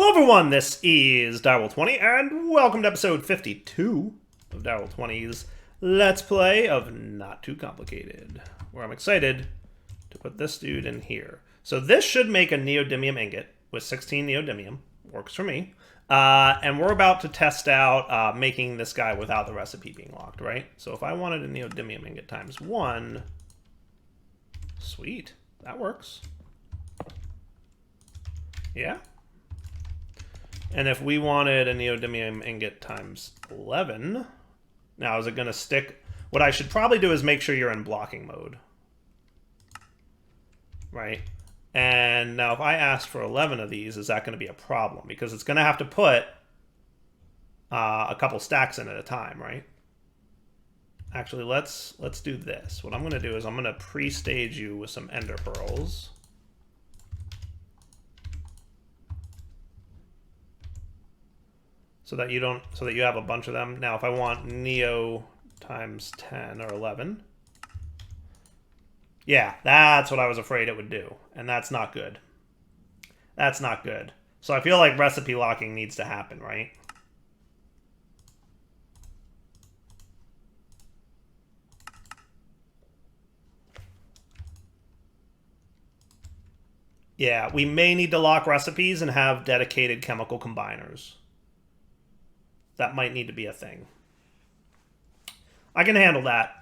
Hello everyone, this is Direwolf20, and welcome to episode 52 of Direwolf20's Let's Play of Not Too Complicated, where I'm excited to put this dude in here. So this should make a neodymium ingot with 16 neodymium, works for me, and we're about to test out making this guy without the recipe being locked, right? So if I wanted a neodymium ingot times 1, sweet, that works. Yeah. And if we wanted a neodymium ingot times 11, now is it going to stick? What I should probably do is make sure you're in blocking mode. Right? And now if I ask for 11 of these, is that going to be a problem? Because it's going to have to put a couple stacks in at a time, right? Actually, let's do this. What I'm going to do is I'm going to pre-stage you with some ender pearls. So that you have a bunch of them. Now, if I want Neo times 10 or 11, yeah, that's what I was afraid it would do, and that's not good. That's not good. So I feel like recipe locking needs to happen, right? Yeah, we may need to lock recipes and have dedicated chemical combiners. That might need to be a thing. I can handle that.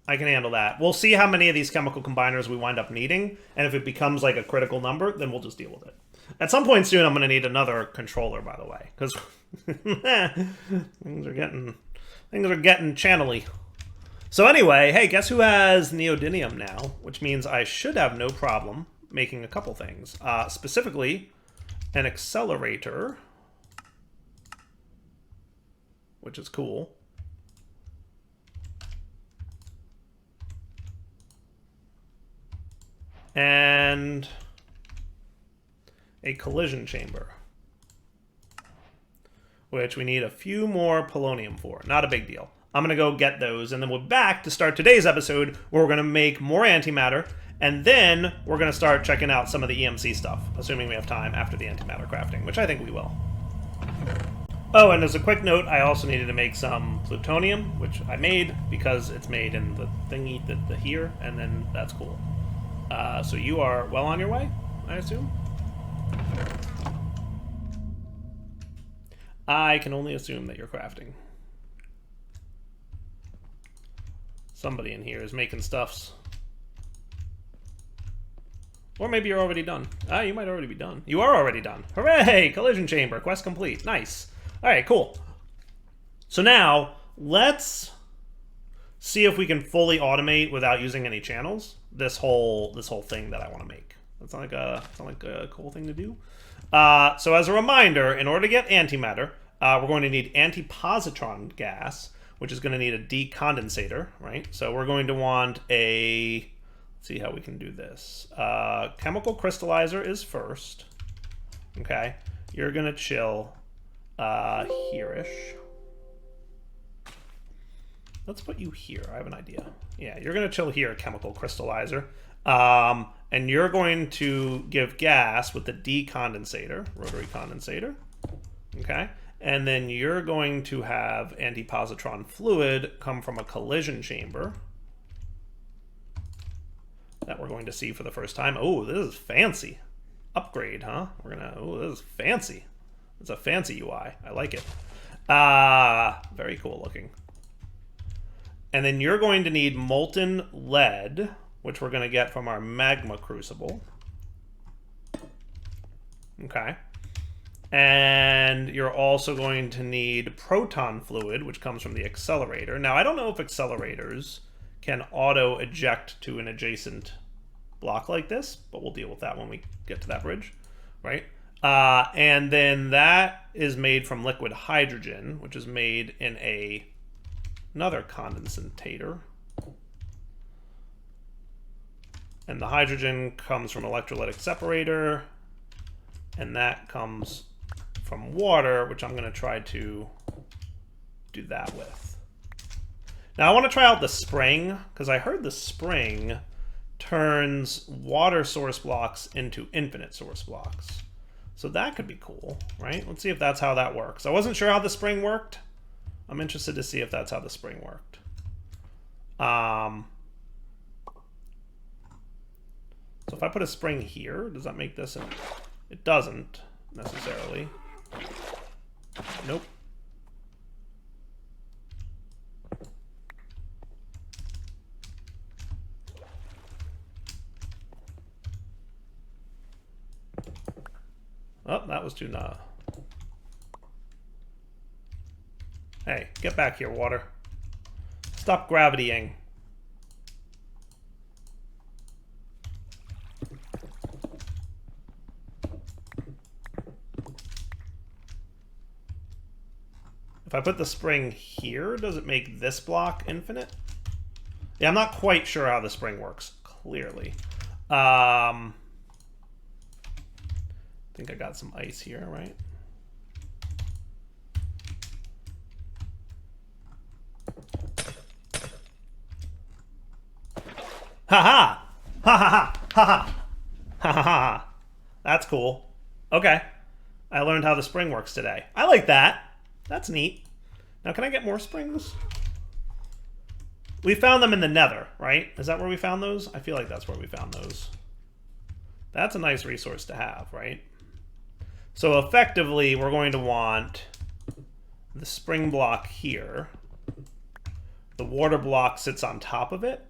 I can handle that. We'll see how many of these chemical combiners we wind up needing, and if it becomes like a critical number, then we'll just deal with it. At some point soon, I'm going to need another controller, by the way, because things are getting channely. So anyway, hey, guess who has neodymium now? Which means I should have no problem making a couple things. Specifically, an accelerator, which is cool. And a collision chamber, which we need a few more polonium for. Not a big deal. I'm going to go get those, and then we're back to start today's episode, where we're going to make more antimatter, and then we're going to start checking out some of the EMC stuff, assuming we have time after the antimatter crafting, which I think we will. Oh, and as a quick note, I also needed to make some plutonium, which I made because it's made in the thingy, the here, and then that's cool. So you are well on your way, I assume? I can only assume that you're crafting. Somebody in here is making stuffs. Or maybe you're already done. You might already be done. You are already done. Hooray! Collision chamber. Quest complete. Nice. All right, cool. So now let's see if we can fully automate without using any channels this whole thing that I want to make. That's not like a cool thing to do. So as a reminder, in order to get antimatter, we're going to need antipositron gas, which is going to need a decondensator, right? So we're going to want a, let's see how we can do this. Chemical crystallizer is first. Okay, you're gonna chill here-ish. Let's put you here. I have an idea. Yeah, you're going to chill here, chemical crystallizer. And you're going to give gas with the decondensator, rotary condensator. Okay? And then you're going to have antipositron fluid come from a collision chamber that we're going to see for the first time. Oh, this is fancy. Upgrade, huh? Oh, this is fancy. It's a fancy UI. I like it. Very cool looking. And then you're going to need molten lead, which we're going to get from our magma crucible. Okay. And you're also going to need proton fluid, which comes from the accelerator. Now, I don't know if accelerators can auto-eject to an adjacent block like this, but we'll deal with that when we get to that bridge, right? And then that is made from liquid hydrogen, which is made in another condensator. And the hydrogen comes from electrolytic separator, and that comes from water, which I'm going to try to do that with. Now I want to try out the spring, because I heard the spring turns water source blocks into infinite source blocks. So that could be cool, right? Let's see if that's how that works. I wasn't sure how the spring worked. I'm interested to see if that's how the spring worked. So if I put a spring here, does that make this? It doesn't necessarily. Nope. Oh, that was too nah. Hey, get back here, water. Stop gravitying. If I put the spring here, does it make this block infinite? Yeah, I'm not quite sure how the spring works, clearly. I think I got some ice here, right? Ha ha! Ha ha ha! Ha ha! Ha ha ha! That's cool. Okay. I learned how the spring works today. I like that. That's neat. Now, can I get more springs? We found them in the Nether, right? Is that where we found those? I feel like that's where we found those. That's a nice resource to have, right? So effectively, we're going to want the spring block here. The water block sits on top of it.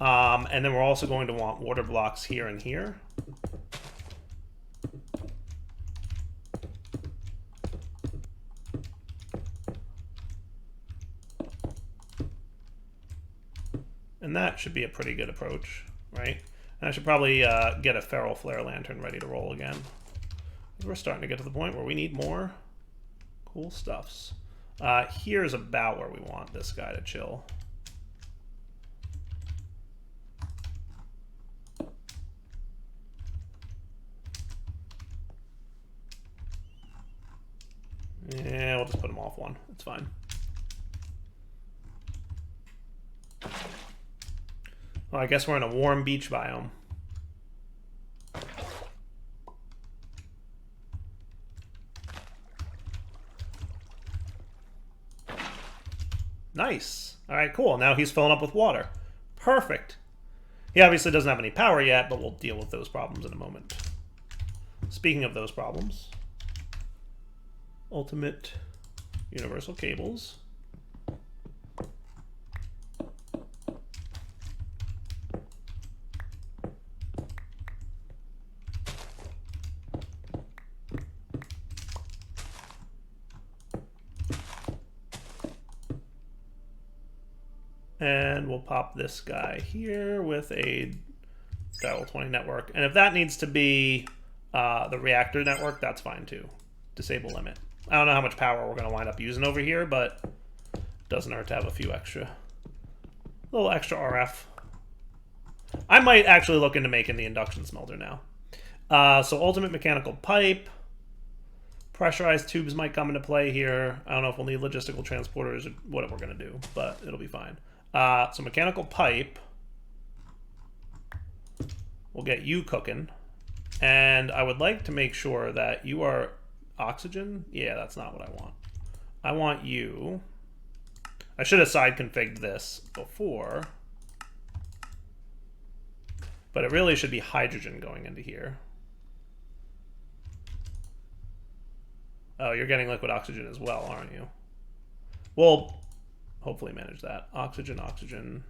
And then we're also going to want water blocks here and here. And that should be a pretty good approach, right? And I should probably get a feral flare lantern ready to roll again. We're starting to get to the point where we need more cool stuffs. Here's about where we want this guy to chill. Yeah, we'll just put him off one. It's fine. Well, I guess we're in a warm beach biome. Nice. All right, cool. Now he's filling up with water. Perfect. He obviously doesn't have any power yet, but we'll deal with those problems in a moment. Speaking of those problems, ultimate universal cables. And we'll pop this guy here with a dial 20 network. And if that needs to be the reactor network, that's fine too. Disable limit. I don't know how much power we're going to wind up using over here, but it doesn't hurt to have a few extra. A little extra RF. I might actually look into making the induction smelter now. So ultimate mechanical pipe. Pressurized tubes might come into play here. I don't know if we'll need logistical transporters or what we're going to do, but it'll be fine. So mechanical pipe. We'll get you cooking. And I would like to make sure that you are oxygen. Yeah, that's not what I want. I want you. I should have side configured this before. But it really should be hydrogen going into here. Oh, you're getting liquid oxygen as well, aren't you? We'll hopefully manage that. Oxygen, oxygen.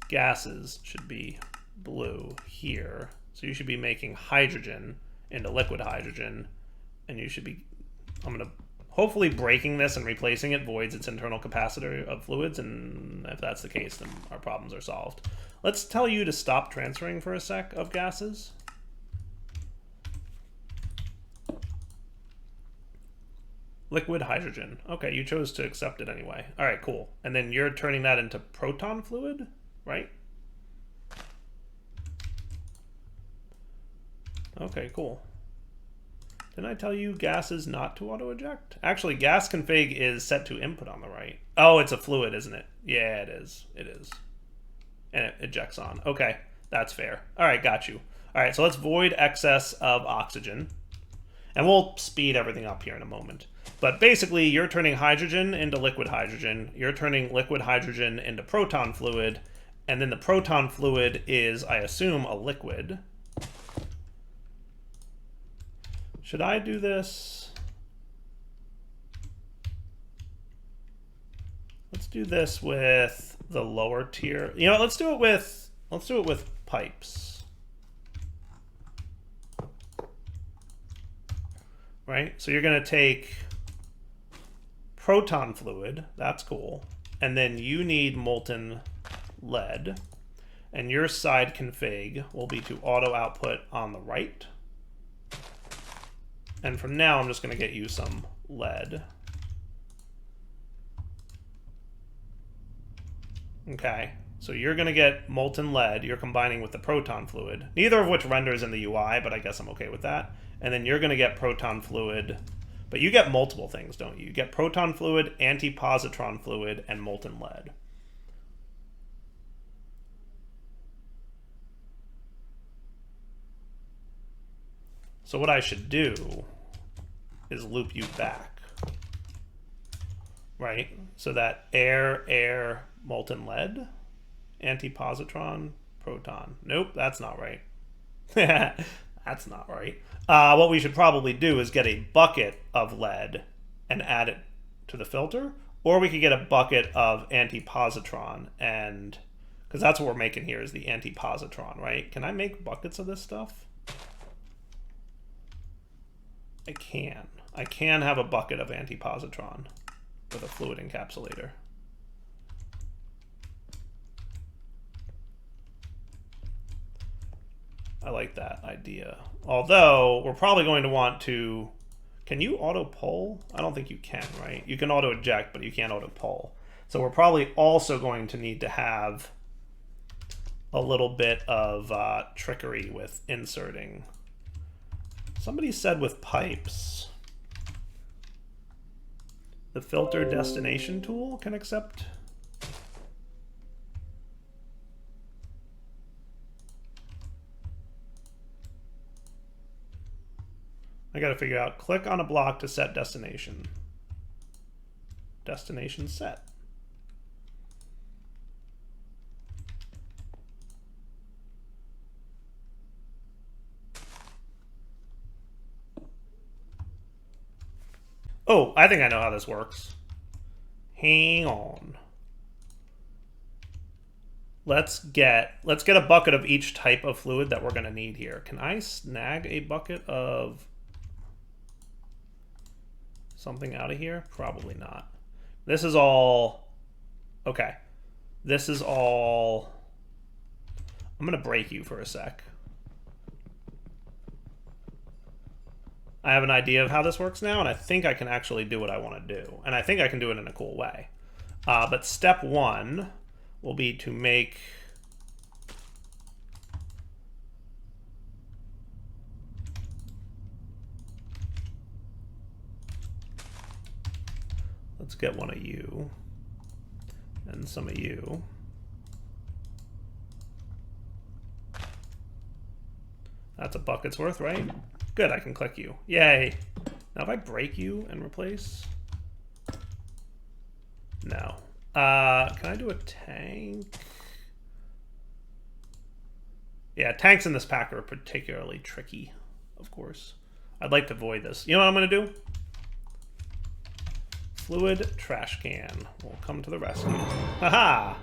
Gases should be blue here. So you should be making hydrogen into liquid hydrogen. And you should be... I'm going to... Hopefully breaking this and replacing it voids its internal capacitor of fluids. And if that's the case, then our problems are solved. Let's tell you to stop transferring for a sec of gases. Liquid hydrogen. Okay, you chose to accept it anyway. All right, cool. And then you're turning that into proton fluid, right? Okay, cool. Didn't I tell you gases not to auto-eject? Actually, gas config is set to input on the right. Oh, it's a fluid, isn't it? Yeah, it is. It is. And it ejects on. Okay, that's fair. All right, got you. All right, so let's void excess of oxygen. And we'll speed everything up here in a moment. But basically, you're turning hydrogen into liquid hydrogen. You're turning liquid hydrogen into proton fluid. And then the proton fluid is, I assume, a liquid. Should I do this? Let's do this with the lower tier. You know, let's do it with pipes. Right? So you're going to take proton fluid. That's cool. And then you need molten lead. And your side config will be to auto output on the right. And from now, I'm just going to get you some lead. Okay, so you're going to get molten lead. You're combining with the proton fluid, neither of which renders in the UI, but I guess I'm okay with that. And then you're going to get proton fluid, but you get multiple things, don't you? You get proton fluid, antipositron fluid, and molten lead. So what I should do is loop you back, right? So that air, molten lead, antipositron, proton. Nope, that's not right. That's not right. What we should probably do is get a bucket of lead and add it to the filter, or we could get a bucket of antipositron, and because that's what we're making here is the antipositron, right? Can I make buckets of this stuff? I can. I can have a bucket of antipositron with a fluid encapsulator. I like that idea. Although, we're probably going to want to... Can you auto-pull? I don't think you can, right? You can auto-eject, but you can't auto-pull. So we're probably also going to need to have a little bit of trickery with inserting. Somebody said with pipes, the filter destination tool can accept. I got to figure out, click on a block to set destination. Destination set. Oh, I think I know how this works. Hang on. Let's get a bucket of each type of fluid that we're going to need here. Can I snag a bucket of something out of here? Probably not. This is all... Okay. This is all... I'm going to break you for a sec. I have an idea of how this works now, and I think I can actually do what I want to do. And I think I can do it in a cool way. But step one will be to make... Let's get one of you. And some of you. That's a bucket's worth, right? Good, I can click you. Yay. Now if I break you and replace... No. Can I do a tank? Yeah, tanks in this pack are particularly tricky, of course. I'd like to avoid this. You know what I'm going to do? Fluid trash can will come to the rescue. Haha!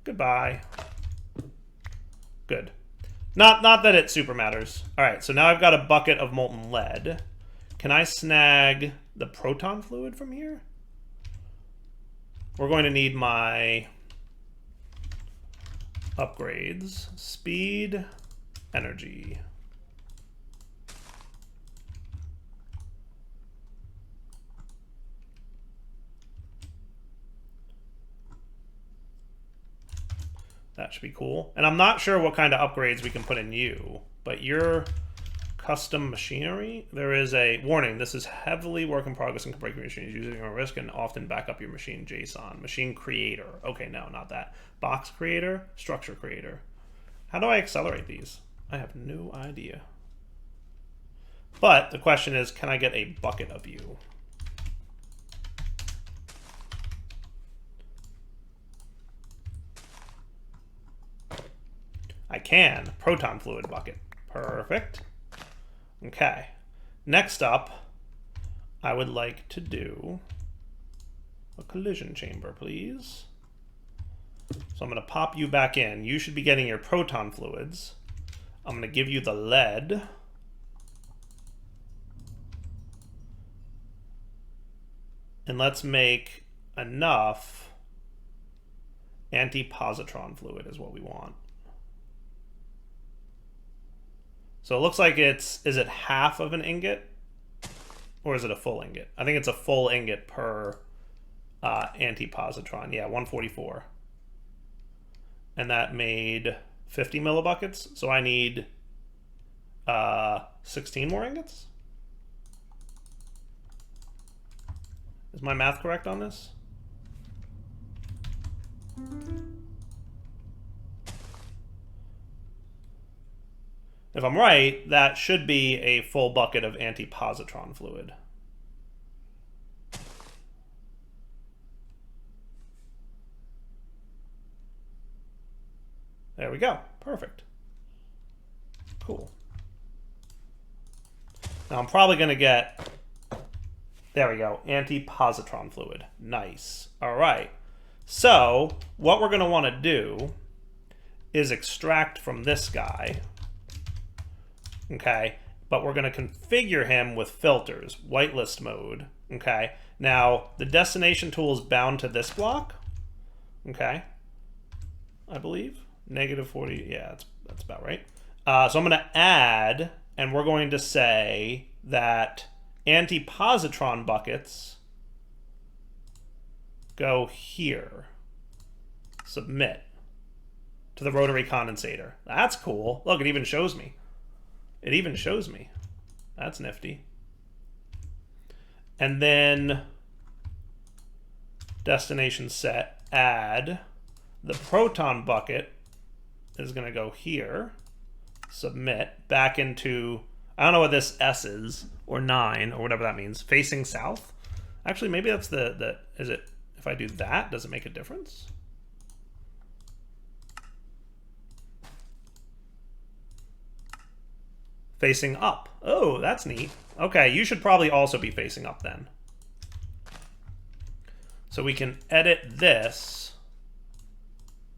Goodbye. Good. Not that it super matters. All right, so now I've got a bucket of molten lead. Can I snag the proton fluid from here? We're going to need my upgrades. Speed, energy. That should be cool. And I'm not sure what kind of upgrades we can put in you, but you're custom machinery. There is a warning. This is heavily work in progress and can break your machines using your risk and often back up your machine JSON. Machine creator. Okay, no, not that. Box creator, structure creator. How do I accelerate these? I have no idea. But the question is, can I get a bucket of you? I can. Proton fluid bucket. Perfect. Okay. Next up, I would like to do a collision chamber, please. So I'm going to pop you back in. You should be getting your proton fluids. I'm going to give you the lead. And let's make enough antipositron fluid is what we want. So it looks like it's, is it half of an ingot? Or is it a full ingot? I think it's a full ingot per antipositron. Yeah, 144. And that made 50 millibuckets. So I need 16 more ingots? Is my math correct on this? If I'm right, that should be a full bucket of antipositron fluid. There we go. Perfect. Cool. Now I'm probably going to get... There we go. Antipositron fluid. Nice. All right. So what we're going to want to do is extract from this guy. Okay. But we're going to configure him with filters. Whitelist mode. Okay. Now the destination tool is bound to this block. Okay. I believe. -40. Yeah, that's about right. So I'm going to add, and we're going to say that antipositron buckets go here. Submit to the rotary condensator. That's cool. Look, it even shows me. It even shows me. That's nifty. And then destination set, add the proton bucket is going to go here. Submit back into, I don't know what this S is, or 9, or whatever that means. Facing south? Actually, maybe that's is it, if I do that, does it make a difference? Facing up. Oh, that's neat. Okay, you should probably also be facing up then. So we can edit this,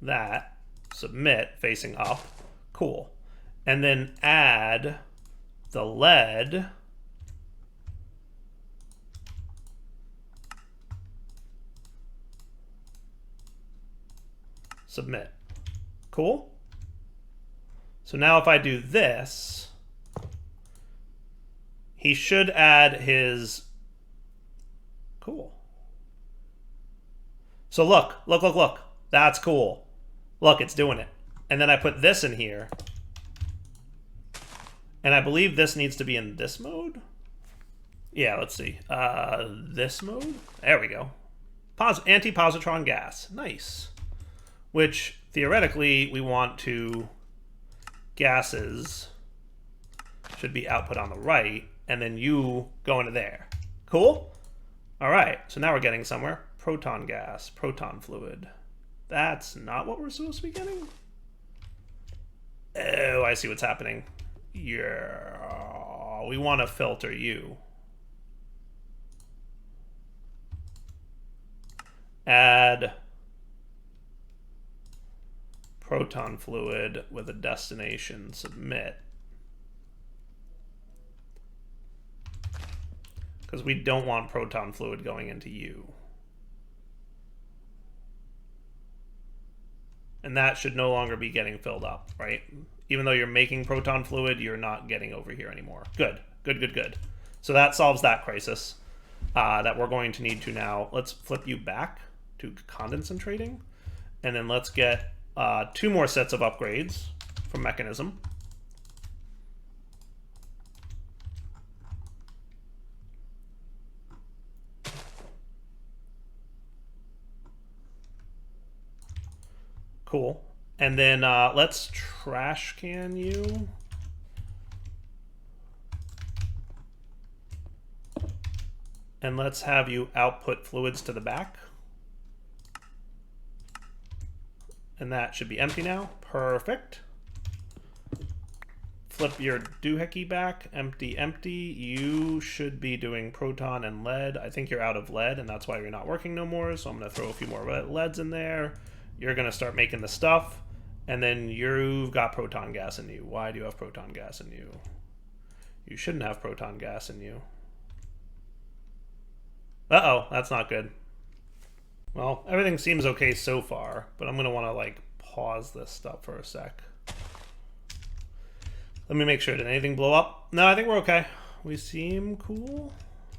that, submit, facing up. Cool. And then add the lead submit. Cool. So now if I do this, he should add his, cool. So look. That's cool. Look, it's doing it. And then I put this in here. And I believe this needs to be in this mode. Yeah, let's see. This mode? There we go. Antipositron gas. Nice. Which, theoretically, we want to... Gases should be output on the right. And then you go into there. Cool? All right. So now we're getting somewhere. Proton gas. Proton fluid. That's not what we're supposed to be getting? Oh, I see what's happening. Yeah, we want to filter you. Add proton fluid with a destination, submit. Because we don't want proton fluid going into you. And that should no longer be getting filled up, right? Even though you're making proton fluid, you're not getting over here anymore. Good. So that solves that crisis that we're going to need to now. Let's flip you back to condensating. And then let's get 2 more sets of upgrades from mechanism. Cool. And then let's trash can you. And let's have you output fluids to the back. And that should be empty now. Perfect. Flip your doohickey back. Empty, empty. You should be doing proton and lead. I think you're out of lead, and that's why you're not working no more. So I'm going to throw a few more leads in there. You're going to start making the stuff. And then you've got proton gas in you. Why do you have proton gas in you? You shouldn't have proton gas in you. Uh-oh, that's not good. Well, everything seems okay so far, but I'm going to want to, like, pause this stuff for a sec. Let me make sure. Did anything blow up? No, I think we're okay. We seem cool.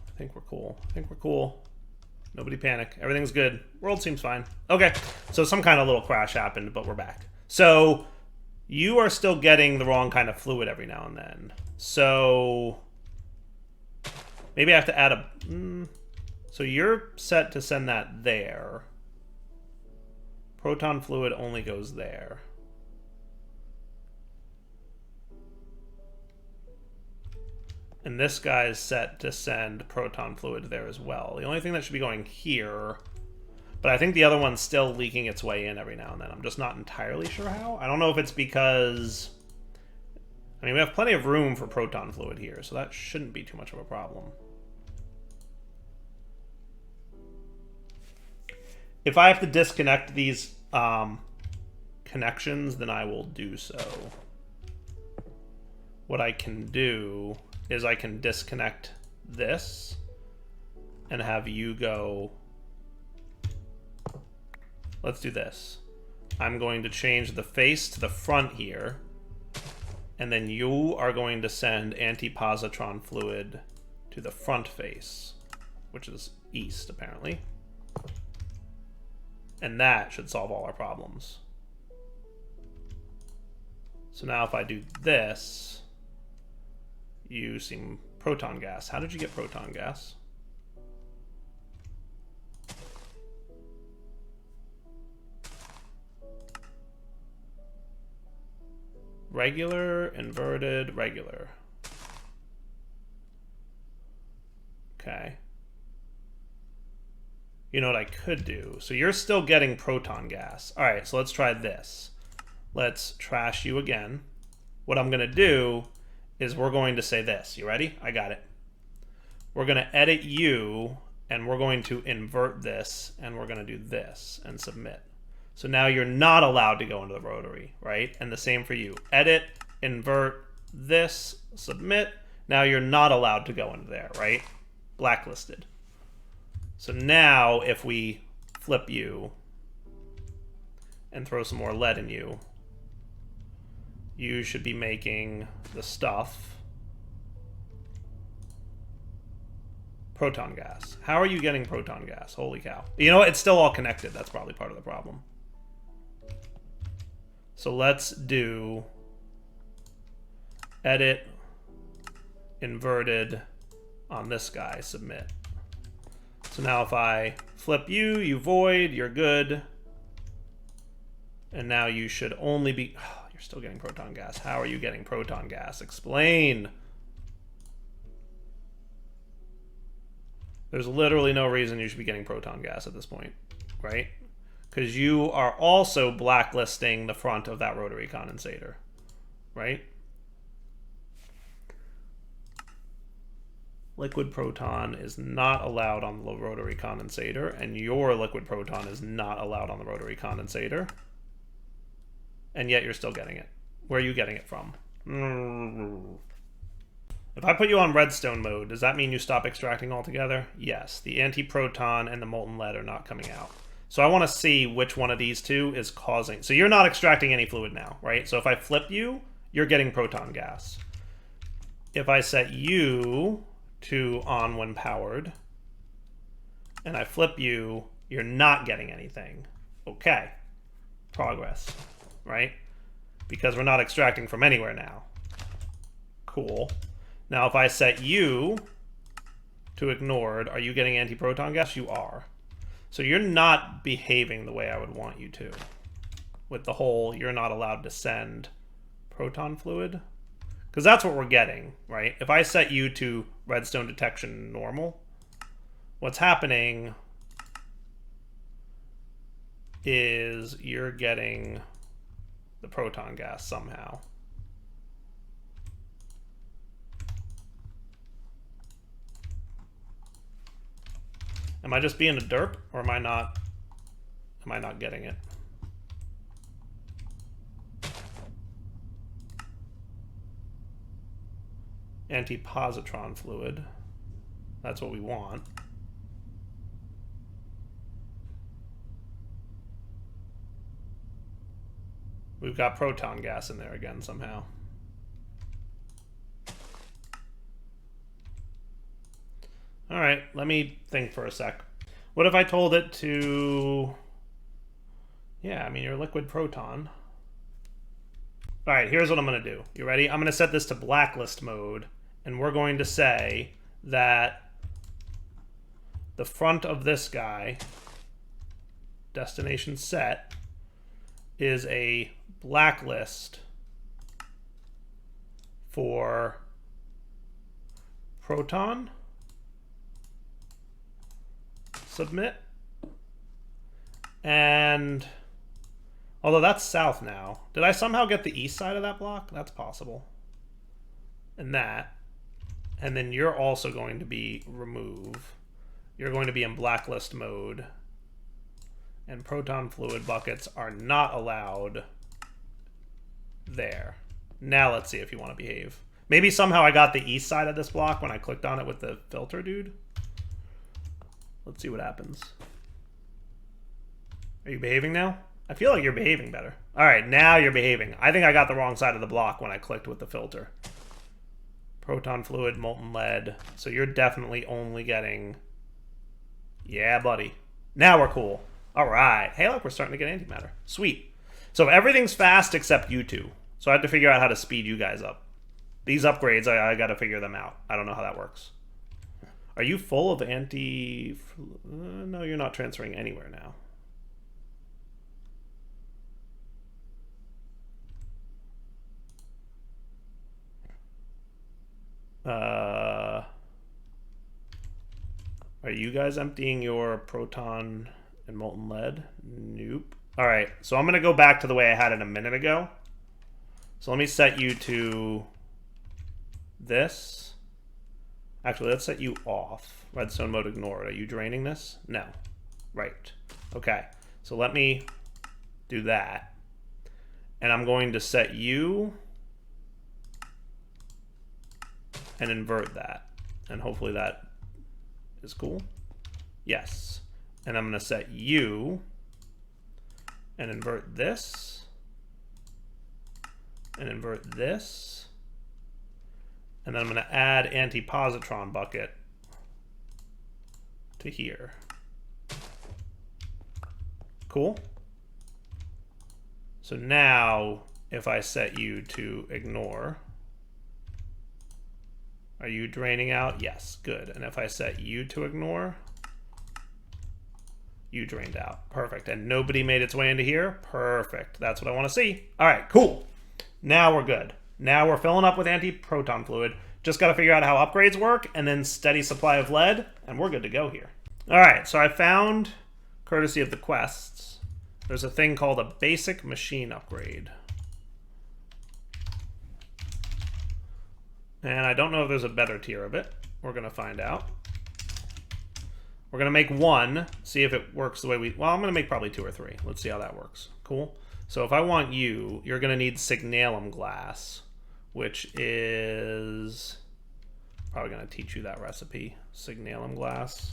I think we're cool. I think we're cool. Nobody panic. Everything's good. World seems fine. Okay, so some kind of little crash happened, but we're back. So you are still getting the wrong kind of fluid every now and then. So maybe I have to add a... So you're set to send that there. Proton fluid only goes there. And this guy is set to send proton fluid there as well. The only thing that should be going here, but I think the other one's still leaking its way in every now and then. I'm just not entirely sure how. I don't know if it's because... I mean, we have plenty of room for proton fluid here, so that shouldn't be too much of a problem. If I have to disconnect these connections, then I will do so. What I can do is I can disconnect this and have you go... Let's do this. I'm going to change the face to the front here, and then you are going to send antipositron fluid to the front face, which is east, apparently. And that should solve all our problems. So now if I do this, you seem proton gas. How did you get proton gas? Regular, inverted, regular. Okay. You know what I could do? So you're still getting proton gas. All right, so let's try this. Let's trash you again. What I'm going to do is we're going to say this. You ready? I got it. We're going to edit you, and we're going to invert this, and we're going to do this and submit. So now you're not allowed to go into the rotary, right? And the same for you. Edit, invert this, submit. Now you're not allowed to go into there, right? Blacklisted. So now if we flip you and throw some more lead in you, you should be making the stuff proton gas. How are you getting proton gas? Holy cow. You know what? It's still all connected. That's probably part of the problem. So let's do edit, inverted on this guy, submit. So now if I flip you, you void, you're good. And now you should only be... Oh, you're still getting proton gas. How are you getting proton gas? Explain. There's literally no reason you should be getting proton gas at this point, right? Because you are also blacklisting the front of that rotary condensator, right? Liquid proton is not allowed on the rotary condensator, and your liquid proton is not allowed on the rotary condensator. And yet you're still getting it. Where are you getting it from? If I put you on redstone mode, does that mean you stop extracting altogether? Yes. The antiproton and the molten lead are not coming out. So I want to see which one of these two is causing... So you're not extracting any fluid now, right? So if I flip you, you're getting proton gas. If I set you to on when powered, and I flip you, you're not getting anything. Okay. Progress, right? Because we're not extracting from anywhere now. Cool. Now if I set you to ignored, are you getting antiproton gas? You are. So you're not behaving the way I would want you to, with the whole you're not allowed to send proton fluid. Because that's what we're getting, right? If I set you to redstone detection normal, what's happening is you're getting the proton gas somehow. Am I just being a derp, or am I not getting it? Antipositron fluid. That's what we want. We've got proton gas in there again somehow. All right, let me think for a sec. What if I told it to... Yeah, I mean, your liquid proton. All right, here's what I'm going to do. You ready? I'm going to set this to blacklist mode, and we're going to say that the front of this guy, destination set, is a blacklist for proton. Submit. And although that's south now, did I somehow get the east side of that block? That's possible. And that. And then you're also going to be remove. You're going to be in blacklist mode. And proton fluid buckets are not allowed there. Now let's see if you want to behave. Maybe somehow I got the east side of this block when I clicked on it with the filter dude. Let's see what happens. Are you behaving now? I feel like you're behaving better. All right, now you're behaving. I think I got the wrong side of the block when I clicked with the filter. Proton fluid, molten lead. So you're definitely only getting... Yeah, buddy. Now we're cool. All right. Hey, look, we're starting to get antimatter. Sweet. So everything's fast except you two. So I have to figure out how to speed you guys up. These upgrades, I got to figure them out. I don't know how that works. Are you full of anti... no, you're not transferring anywhere now. Are you guys emptying your proton and molten lead? Nope. All right, so I'm going to go back to the way I had it a minute ago. So let me set you to this. Actually, let's set you off. Redstone mode ignored. Are you draining this? No. Right. Okay. So let me do that. And I'm going to set you and invert that. And hopefully that is cool. Yes. And I'm going to set you and invert this. And invert this. And then I'm going to add antipositron bucket to here. Cool. So now if I set you to ignore, are you draining out? Yes, good. And if I set you to ignore, you drained out. Perfect. And nobody made its way into here? Perfect. That's what I want to see. All right, cool. Now we're good. Now we're filling up with anti-proton fluid. Just got to figure out how upgrades work, and then steady supply of lead, and we're good to go here. All right, so I found, courtesy of the quests, there's a thing called a basic machine upgrade. And I don't know if there's a better tier of it. We're going to find out. We're going to make one, see if it works the way we... Well, I'm going to make probably 2 or 3. Let's see how that works. Cool. So if I want you, you're going to need signalum glass, which is... Probably going to teach you that recipe. Signalum glass.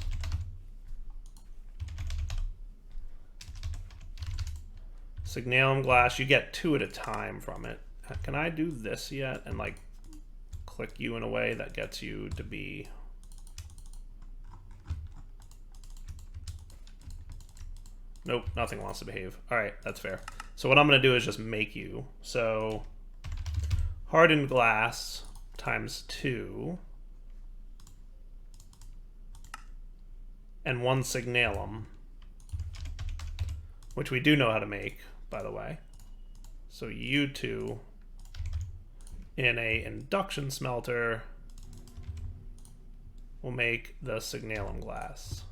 Signalum glass, you get 2 at a time from it. Can I do this yet? And like click you in a way that gets you to be... Nope, nothing wants to behave. All right, that's fair. So what I'm going to do is just make you. So hardened glass times 2 and 1 signalum, which we do know how to make, by the way. So you two in a induction smelter will make the signalum glass.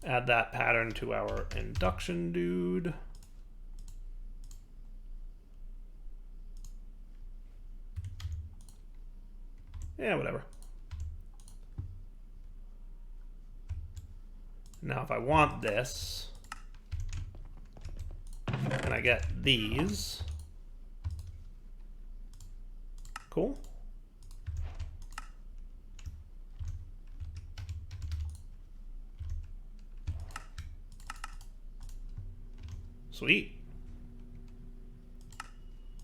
Add that pattern to our induction dude. Yeah, whatever. Now if I want this, and I get these, cool. Sweet.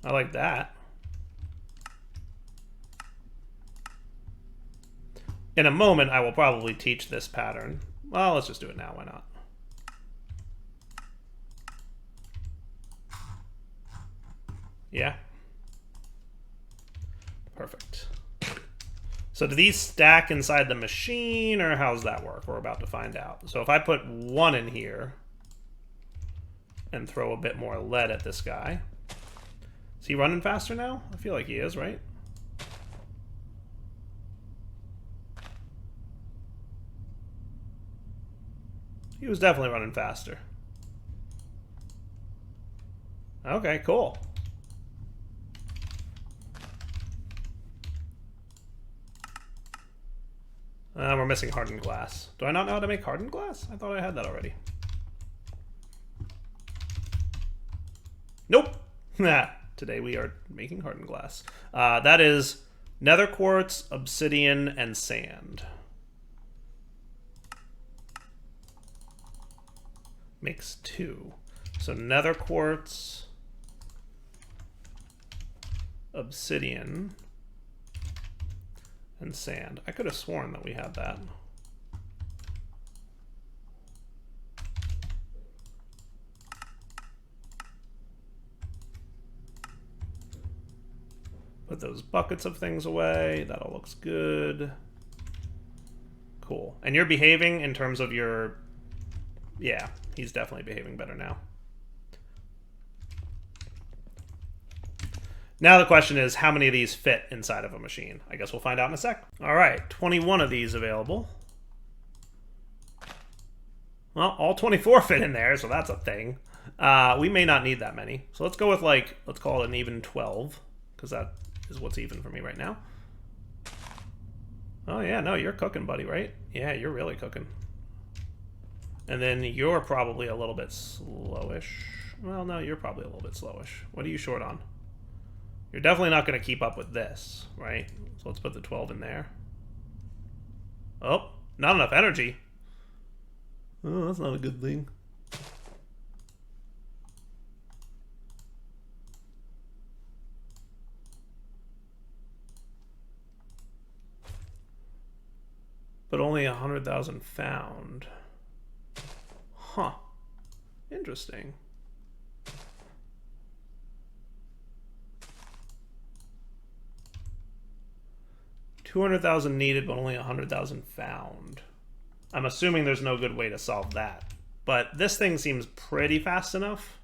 I like that. In a moment, I will probably teach this pattern. Well, let's just do it now. Why not? Yeah. Perfect. So do these stack inside the machine, or how's that work? We're about to find out. So if I put one in here and throw a bit more lead at this guy, is he running faster now? I feel like he is, right? He was definitely running faster. Okay, cool. We're missing hardened glass. Do I not know how to make hardened glass? I thought I had that already. Nope. Today we are making hardened glass. That is nether quartz, obsidian, and sand. Makes 2. So nether quartz, obsidian, and sand. I could have sworn that we had that. Put those buckets of things away. That all looks good. Cool. And you're behaving in terms of your... Yeah, he's definitely behaving better now. Now the question is, how many of these fit inside of a machine? I guess we'll find out in a sec. All right, 21 of these available. Well, all 24 fit in there, so that's a thing. We may not need that many. So let's go with, like, let's call it an even 12, because that is what's even for me right now. Oh yeah, no, you're cooking, buddy, right? Yeah, you're really cooking. And then you're probably a little bit slowish. Well, no, you're probably a little bit slowish. What are you short on? You're definitely not going to keep up with this, right? So let's put the 12 in there. Oh, not enough energy. Oh, that's not a good thing. But only 100,000 found. Huh. Interesting. $200,000 needed, but only 100,000 found. I'm assuming there's no good way to solve that. But this thing seems pretty fast enough.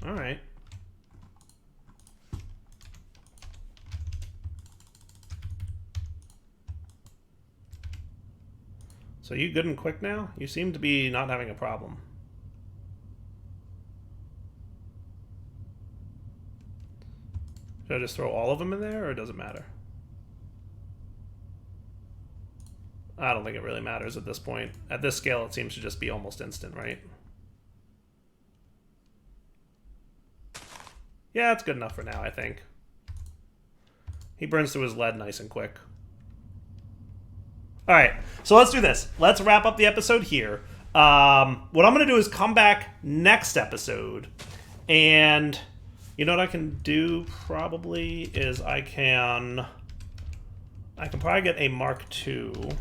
All right. So you good and quick now? You seem to be not having a problem. Should I just throw all of them in there, or does it matter? I don't think it really matters at this point. At this scale, it seems to just be almost instant, right? Yeah, it's good enough for now, I think. He burns through his lead nice and quick. All right, so let's do this. Let's wrap up the episode here. What I'm going to do is come back next episode, and you know what I can do probably is I can probably get a Mark II.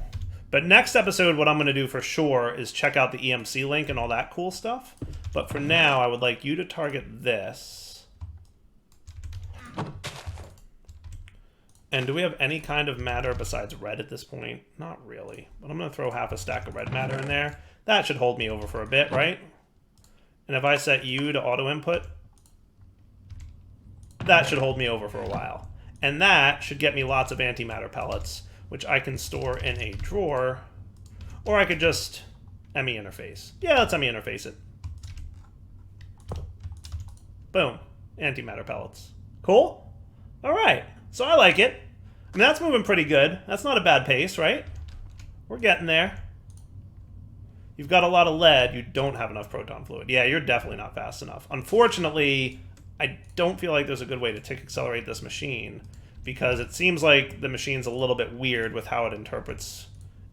But next episode, what I'm going to do for sure is check out the EMC link and all that cool stuff. But for now, I would like you to target this. And do we have any kind of matter besides red at this point? Not really. But I'm going to throw half a stack of red matter in there. That should hold me over for a bit, right? And if I set you to auto input, that should hold me over for a while. And that should get me lots of antimatter pellets, which I can store in a drawer, or I could just ME interface. Yeah, let's ME interface it. Boom. Antimatter pellets. Cool? All right. So I like it. I mean, that's moving pretty good. That's not a bad pace, right? We're getting there. You've got a lot of lead. You don't have enough proton fluid. Yeah, you're definitely not fast enough. Unfortunately, I don't feel like there's a good way to tick accelerate this machine, because it seems like the machine's a little bit weird with how it interprets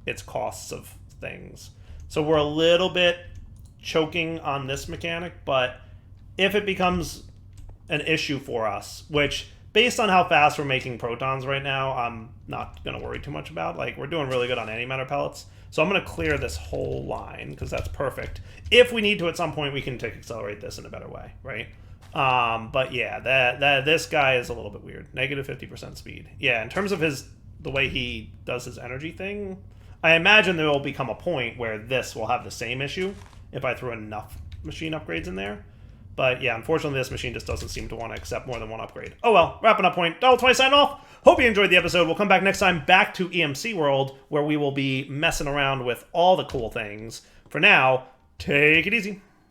its costs of things. So we're a little bit choking on this mechanic, but if it becomes an issue for us, which based on how fast we're making protons right now, I'm not going to worry too much about. Like, we're doing really good on antimatter pellets. So I'm going to clear this whole line, because that's perfect. If we need to at some point, we can tick accelerate this in a better way, right? But yeah, this guy is a little bit weird. Negative 50% speed. Yeah, in terms of the way he does his energy thing, I imagine there will become a point where this will have the same issue if I throw enough machine upgrades in there. But yeah, unfortunately, this machine just doesn't seem to want to accept more than one upgrade. Oh well, wrapping up point. Double20 sign off. Hope you enjoyed the episode. We'll come back next time back to EMC World, where we will be messing around with all the cool things. For now, take it easy.